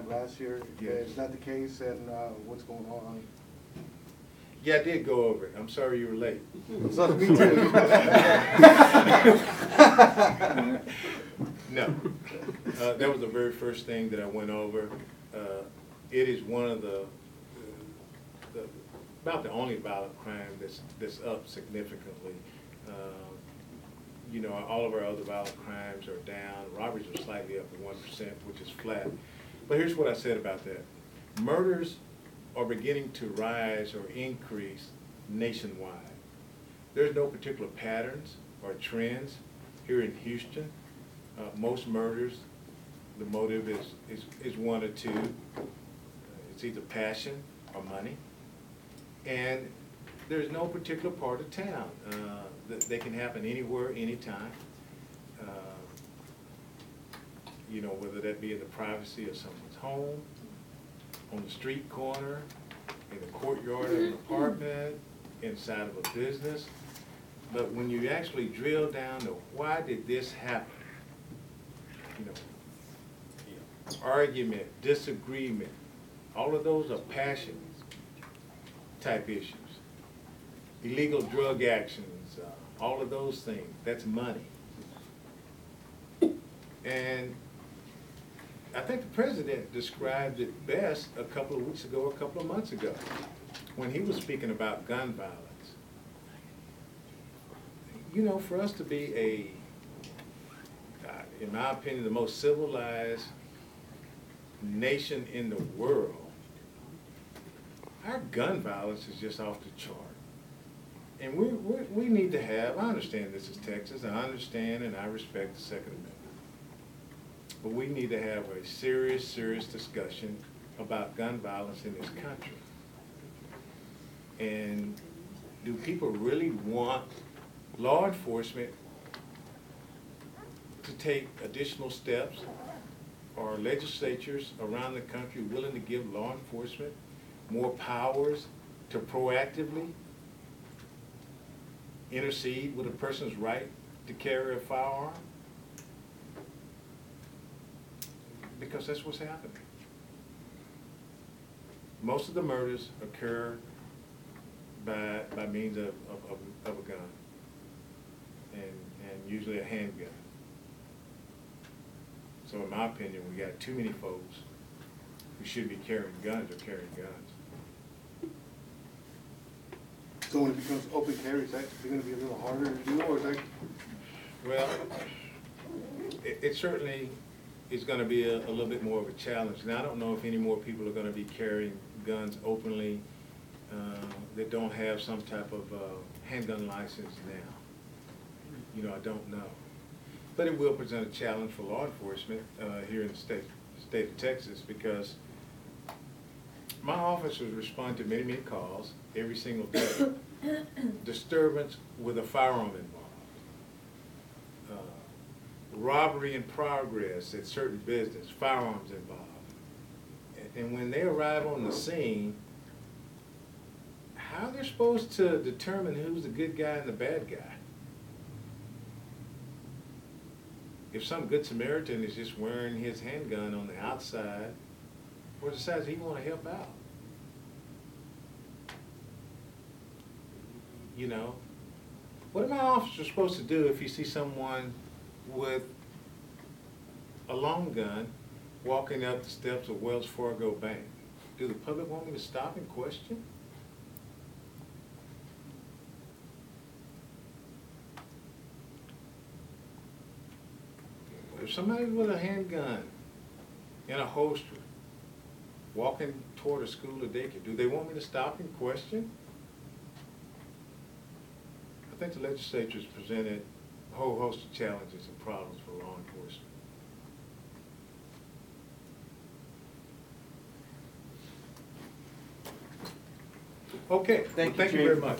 last year. Yeah. Is that the case, and what's going on? Yeah, I did go over it. I'm sorry you were late. So, me too. No. That was the very first thing that I went over. It is one of about the only violent crime that's up significantly. You know, all of our other violent crimes are down. Robberies are slightly up at 1%, which is flat. But here's what I said about that. Murders are beginning to rise or increase nationwide. There's no particular patterns or trends here in Houston. Most murders, the motive is one or two. It's either passion or money. And there's no particular part of town. They can happen anywhere, anytime. You know, whether that be in the privacy of someone's home, on the street corner, in the courtyard of an apartment, inside of a business. But when you actually drill down to why did this happen, you know, argument, disagreement, all of those are passion type issues. Illegal drug actions, all of those things, that's money. And I think the president described it best a couple of weeks ago, a couple of months ago, when he was speaking about gun violence. You know, for us to be in my opinion, the most civilized nation in the world, our gun violence is just off the chart. And we need to have, I understand this is Texas, I understand and I respect the Second Amendment. But we need to have a serious discussion about gun violence in this country. And do people really want law enforcement to take additional steps? Are legislatures around the country willing to give law enforcement more powers to proactively intercede with a person's right to carry a firearm? Because that's what's happening. Most of the murders occur by means of a gun, and usually a handgun. So in my opinion, we got too many folks who should be carrying guns or carrying guns. So when it becomes open carry, is that going to be a little harder to do, or is that? Well, it certainly is going to be a little bit more of a challenge. Now, I don't know if any more people are going to be carrying guns openly that don't have some type of handgun license now. You know, I don't know. But it will present a challenge for law enforcement here in the state of Texas, because my officers respond to many calls every single day. Disturbance with a firearm involved. Robbery in progress at certain business, firearms involved. And when they arrive on the scene, how they're supposed to determine who's the good guy and the bad guy? If some good Samaritan is just wearing his handgun on the outside, or decides he want to help out. You know, what are my officers supposed to do if you see someone with a long gun walking up the steps of Wells Fargo Bank? Do the public want me to stop and question? If somebody with a handgun in a holster walking toward a school or daycare, do they want me to stop and question? I think the legislature's presented a whole host of challenges and problems for law enforcement. Okay, thank you very much.